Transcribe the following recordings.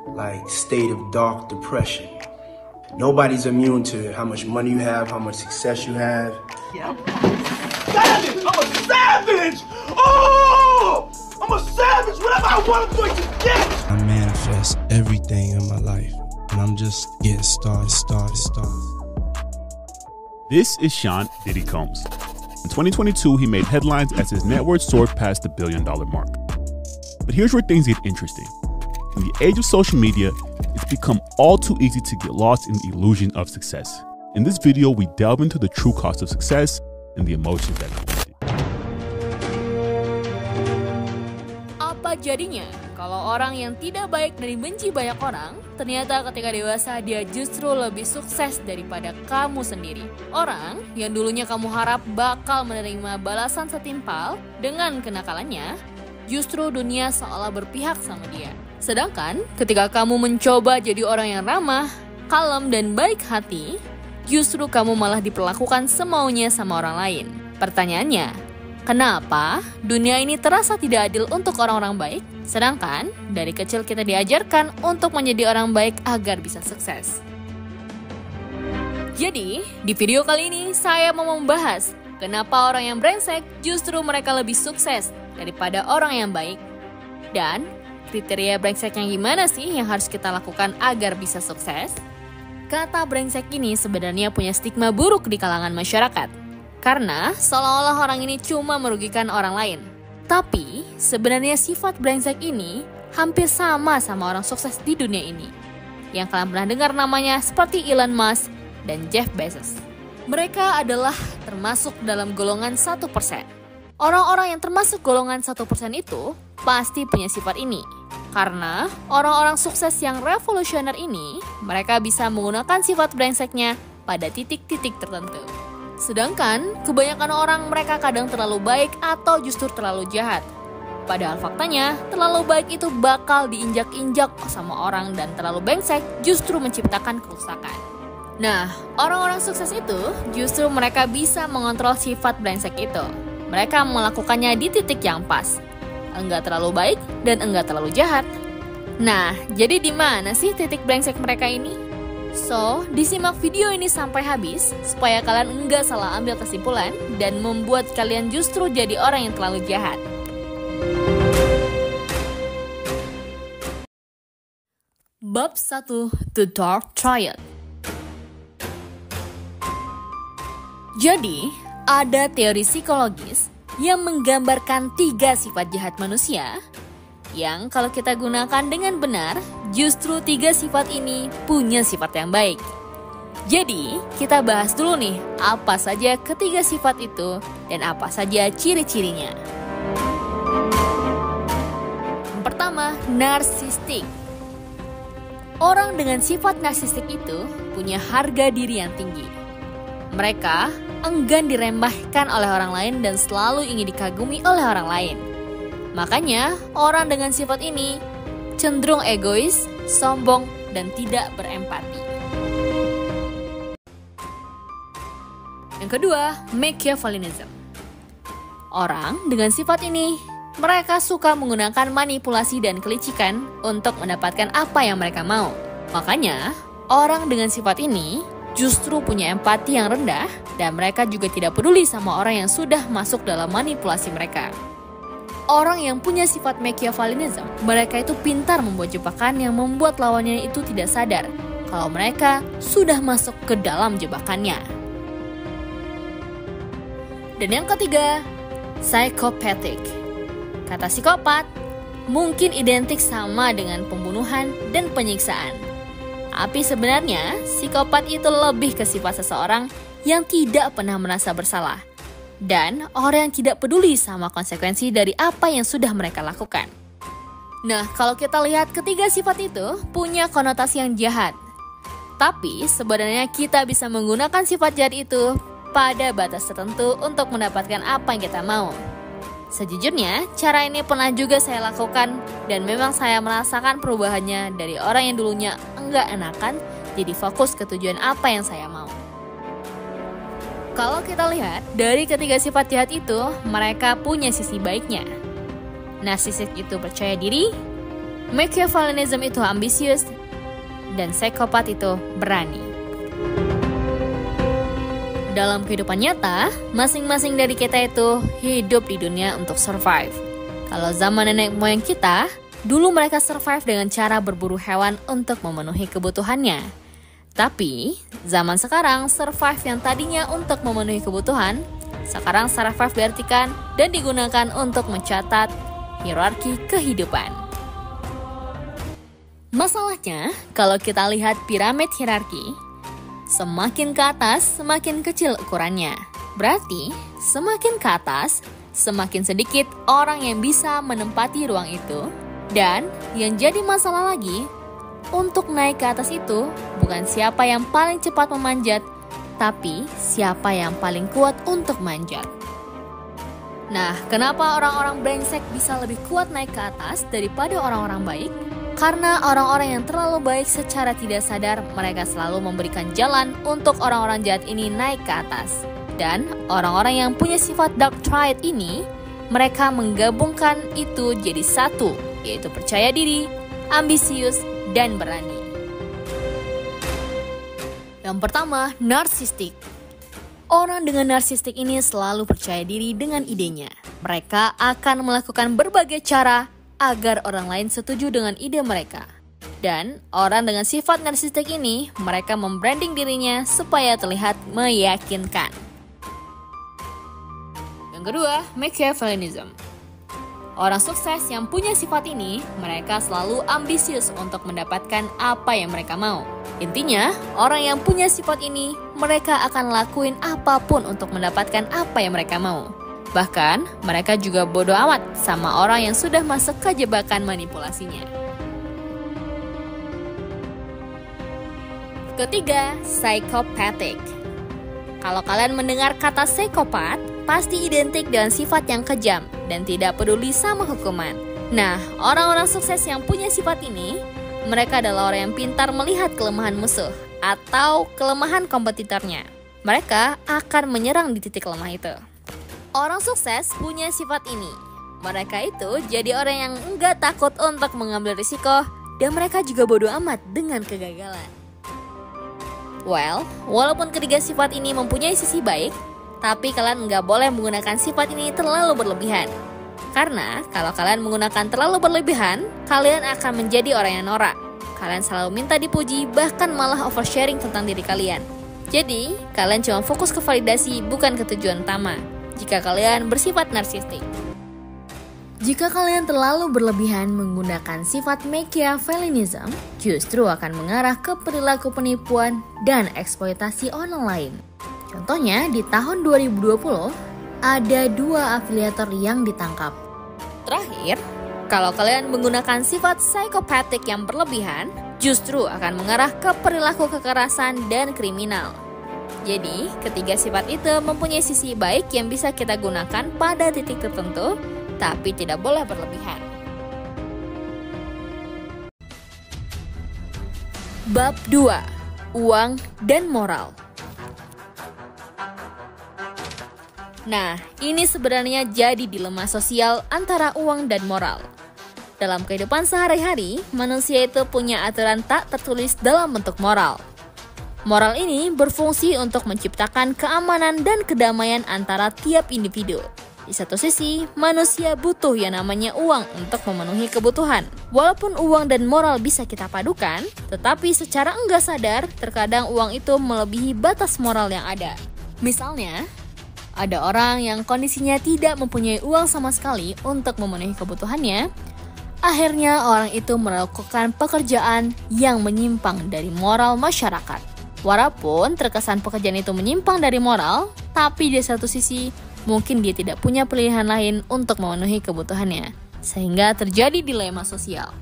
like state of dark depression. Nobody's immune to how much money you have, how much success you have. Yeah. Savage! I'm a savage! Oh! I'm a savage! Whatever I want, I'm going to get! I manifest everything in my life, and I'm just getting started. This is Sean Diddy Combs. In 2022, he made headlines as his net worth soared past the $1 billion mark. But here's where things get interesting. In the age of social media, it's become all too easy to get lost in the illusion of success. In this video, we delve into the true cost of success and the emotions that come with it. Apa jadinya kalau orang yang tidak baik dan dibenci banyak orang, ternyata ketika dewasa dia justru lebih sukses daripada kamu sendiri. Orang yang dulunya kamu harap bakal menerima balasan setimpal dengan kenakalannya, justru dunia seolah berpihak sama dia. Sedangkan ketika kamu mencoba jadi orang yang ramah, kalem, dan baik hati, justru kamu malah diperlakukan semaunya sama orang lain. Pertanyaannya, kenapa dunia ini terasa tidak adil untuk orang-orang baik, sedangkan dari kecil kita diajarkan untuk menjadi orang baik agar bisa sukses? Jadi, di video kali ini saya mau membahas kenapa orang yang brengsek justru mereka lebih sukses daripada orang yang baik, dan kriteria brengsek yang gimana sih yang harus kita lakukan agar bisa sukses? Kata brengsek ini sebenarnya punya stigma buruk di kalangan masyarakat, karena seolah-olah orang ini cuma merugikan orang lain. Tapi sebenarnya sifat brengsek ini hampir sama orang sukses di dunia ini, yang kalian pernah dengar namanya seperti Elon Musk dan Jeff Bezos. Mereka adalah termasuk dalam golongan 1%. Orang-orang yang termasuk golongan 1% itu pasti punya sifat ini. Karena orang-orang sukses yang revolusioner ini, mereka bisa menggunakan sifat brengseknya pada titik-titik tertentu. Sedangkan kebanyakan orang mereka kadang terlalu baik atau justru terlalu jahat. Padahal faktanya, terlalu baik itu bakal diinjak-injak sama orang, dan terlalu brengsek justru menciptakan kerusakan. Nah, orang-orang sukses itu justru mereka bisa mengontrol sifat brengsek itu. Mereka melakukannya di titik yang pas. Enggak terlalu baik dan enggak terlalu jahat. Nah, jadi di mana sih titik brengsek mereka ini? So, disimak video ini sampai habis supaya kalian enggak salah ambil kesimpulan dan membuat kalian justru jadi orang yang terlalu jahat. Bab 1, The Dark Triad. Jadi, ada teori psikologis yang menggambarkan 3 sifat jahat manusia yang kalau kita gunakan dengan benar, justru 3 sifat ini punya sifat yang baik. Jadi, kita bahas dulu nih apa saja ketiga sifat itu dan apa saja ciri-cirinya. Yang pertama, narsistik. Orang dengan sifat narsistik itu punya harga diri yang tinggi. Mereka enggan diremehkan oleh orang lain dan selalu ingin dikagumi oleh orang lain. Makanya, orang dengan sifat ini cenderung egois, sombong, dan tidak berempati. Yang kedua, Machiavellianism. Orang dengan sifat ini, mereka suka menggunakan manipulasi dan kelicikan untuk mendapatkan apa yang mereka mau. Makanya, orang dengan sifat ini justru punya empati yang rendah, dan mereka juga tidak peduli sama orang yang sudah masuk dalam manipulasi mereka. Orang yang punya sifat Machiavellianism, mereka itu pintar membuat jebakan yang membuat lawannya itu tidak sadar kalau mereka sudah masuk ke dalam jebakannya. Dan yang ketiga, psychopathic. Kata psikopat mungkin identik sama dengan pembunuhan dan penyiksaan. Tapi sebenarnya, psikopat itu lebih ke sifat seseorang yang tidak pernah merasa bersalah, dan orang yang tidak peduli sama konsekuensi dari apa yang sudah mereka lakukan. Nah, kalau kita lihat ketiga sifat itu punya konotasi yang jahat. Tapi sebenarnya kita bisa menggunakan sifat jahat itu pada batas tertentu untuk mendapatkan apa yang kita mau. Sejujurnya, cara ini pernah juga saya lakukan dan memang saya merasakan perubahannya dari orang yang dulunya enggak enakan jadi fokus ke tujuan apa yang saya mau. Kalau kita lihat dari ketiga sifat jahat itu, mereka punya sisi baiknya. Narsistik itu percaya diri, Machiavellianism itu ambisius, dan psikopat itu berani. Dalam kehidupan nyata, masing-masing dari kita itu hidup di dunia untuk survive. Kalau zaman nenek moyang kita, dulu mereka survive dengan cara berburu hewan untuk memenuhi kebutuhannya. Tapi, zaman sekarang survive yang tadinya untuk memenuhi kebutuhan, sekarang survive diartikan dan digunakan untuk mencatat hierarki kehidupan. Masalahnya, kalau kita lihat piramid hierarki, semakin ke atas, semakin kecil ukurannya. Berarti, semakin ke atas, semakin sedikit orang yang bisa menempati ruang itu. Dan yang jadi masalah lagi, untuk naik ke atas itu bukan siapa yang paling cepat memanjat, tapi siapa yang paling kuat untuk manjat. Nah, kenapa orang-orang brengsek bisa lebih kuat naik ke atas daripada orang-orang baik? Karena orang-orang yang terlalu baik secara tidak sadar, mereka selalu memberikan jalan untuk orang-orang jahat ini naik ke atas. Dan orang-orang yang punya sifat dark triad ini, mereka menggabungkan itu jadi satu, yaitu percaya diri, ambisius, dan berani. Yang pertama, narsistik. Orang dengan narsistik ini selalu percaya diri dengan idenya. Mereka akan melakukan berbagai cara agar orang lain setuju dengan ide mereka. Dan orang dengan sifat narsistik ini, mereka membranding dirinya supaya terlihat meyakinkan. Yang kedua, Machiavellianism. Orang sukses yang punya sifat ini, mereka selalu ambisius untuk mendapatkan apa yang mereka mau. Intinya, orang yang punya sifat ini, mereka akan lakuin apapun untuk mendapatkan apa yang mereka mau. Bahkan, mereka juga bodoh amat sama orang yang sudah masuk ke jebakan manipulasinya. Ketiga, psychopathic. Kalau kalian mendengar kata psikopat, pasti identik dengan sifat yang kejam dan tidak peduli sama hukuman. Nah, orang-orang sukses yang punya sifat ini, mereka adalah orang yang pintar melihat kelemahan musuh atau kelemahan kompetitornya. Mereka akan menyerang di titik lemah itu. Orang sukses punya sifat ini. Mereka itu jadi orang yang enggak takut untuk mengambil risiko, dan mereka juga bodoh amat dengan kegagalan. Well, walaupun ketiga sifat ini mempunyai sisi baik, tapi kalian nggak boleh menggunakan sifat ini terlalu berlebihan. Karena kalau kalian menggunakan terlalu berlebihan, kalian akan menjadi orang yang norak. Kalian selalu minta dipuji, bahkan malah oversharing tentang diri kalian. Jadi, kalian cuma fokus ke validasi, bukan ke tujuan utama. Jika kalian bersifat narsistik. Jika kalian terlalu berlebihan menggunakan sifat Machiavellianism, justru akan mengarah ke perilaku penipuan dan eksploitasi orang lain. Contohnya, di tahun 2020, ada 2 afiliator yang ditangkap. Terakhir, kalau kalian menggunakan sifat psikopatik yang berlebihan, justru akan mengarah ke perilaku kekerasan dan kriminal. Jadi, ketiga sifat itu mempunyai sisi baik yang bisa kita gunakan pada titik tertentu, tapi tidak boleh berlebihan. Bab 2. Uang dan moral. Nah, ini sebenarnya jadi dilema sosial antara uang dan moral. Dalam kehidupan sehari-hari, manusia itu punya aturan tak tertulis dalam bentuk moral. Moral ini berfungsi untuk menciptakan keamanan dan kedamaian antara tiap individu. Di satu sisi, manusia butuh yang namanya uang untuk memenuhi kebutuhan. Walaupun uang dan moral bisa kita padukan, tetapi secara enggak sadar, terkadang uang itu melebihi batas moral yang ada. Misalnya, ada orang yang kondisinya tidak mempunyai uang sama sekali untuk memenuhi kebutuhannya. Akhirnya orang itu melakukan pekerjaan yang menyimpang dari moral masyarakat. Walaupun terkesan pekerjaan itu menyimpang dari moral, tapi di satu sisi mungkin dia tidak punya pilihan lain untuk memenuhi kebutuhannya, sehingga terjadi dilema sosial.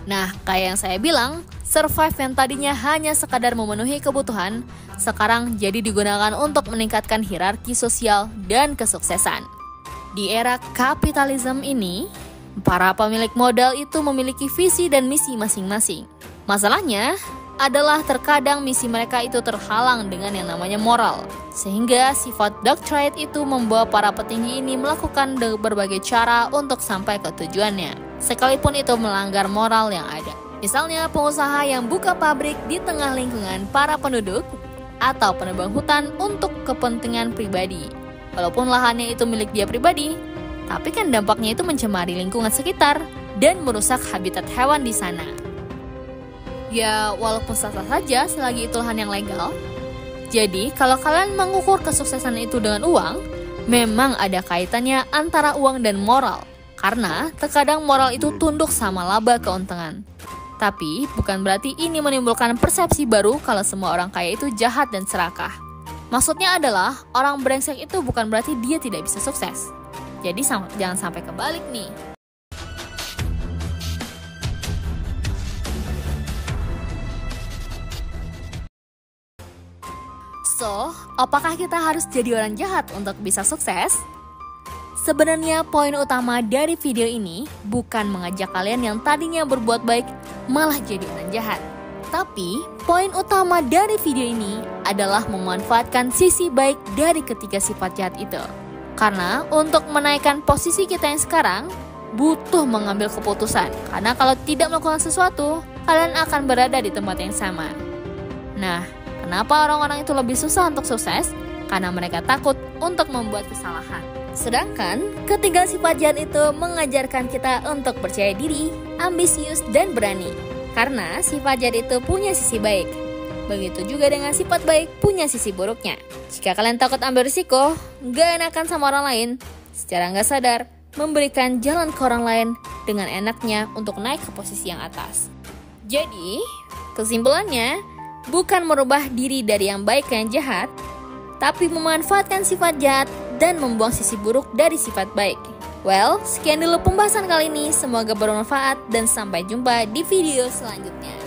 Nah, kayak yang saya bilang, survive yang tadinya hanya sekadar memenuhi kebutuhan, sekarang jadi digunakan untuk meningkatkan hierarki sosial dan kesuksesan. Di era kapitalisme ini, para pemilik modal itu memiliki visi dan misi masing-masing. Masalahnya adalah terkadang misi mereka itu terhalang dengan yang namanya moral. Sehingga sifat dark triad itu membawa para petinggi ini melakukan berbagai cara untuk sampai ke tujuannya. sekalipun itu melanggar moral yang ada. Misalnya pengusaha yang buka pabrik di tengah lingkungan para penduduk atau penebang hutan untuk kepentingan pribadi. Walaupun lahannya itu milik dia pribadi, tapi kan dampaknya itu mencemari lingkungan sekitar dan merusak habitat hewan di sana. Ya, walaupun sah-sah saja selagi itu lahan yang legal. Jadi, kalau kalian mengukur kesuksesan itu dengan uang, memang ada kaitannya antara uang dan moral. Karena terkadang moral itu tunduk sama laba keuntungan. Tapi bukan berarti ini menimbulkan persepsi baru kalau semua orang kaya itu jahat dan serakah. Maksudnya adalah orang brengsek itu bukan berarti dia tidak bisa sukses. Jadi jangan sampai kebalik nih. So, apakah kita harus jadi orang jahat untuk bisa sukses? Sebenarnya poin utama dari video ini bukan mengajak kalian yang tadinya berbuat baik malah jadi orang jahat. Tapi poin utama dari video ini adalah memanfaatkan sisi baik dari ketiga sifat jahat itu. Karena untuk menaikkan posisi kita yang sekarang butuh mengambil keputusan. Karena kalau tidak melakukan sesuatu, kalian akan berada di tempat yang sama. Nah, kenapa orang-orang itu lebih susah untuk sukses? Karena mereka takut untuk membuat kesalahan. Sedangkan ketiga sifat jahat itu mengajarkan kita untuk percaya diri, ambisius, dan berani. Karena sifat jahat itu punya sisi baik. Begitu juga dengan sifat baik punya sisi buruknya. Jika kalian takut ambil risiko, gak enakan sama orang lain, secara gak sadar, memberikan jalan ke orang lain dengan enaknya untuk naik ke posisi yang atas. Jadi, kesimpulannya, bukan merubah diri dari yang baik ke yang jahat, tapi memanfaatkan sifat jahat dan membuang sisi buruk dari sifat baik. Well, sekian dulu pembahasan kali ini. Semoga bermanfaat dan sampai jumpa di video selanjutnya.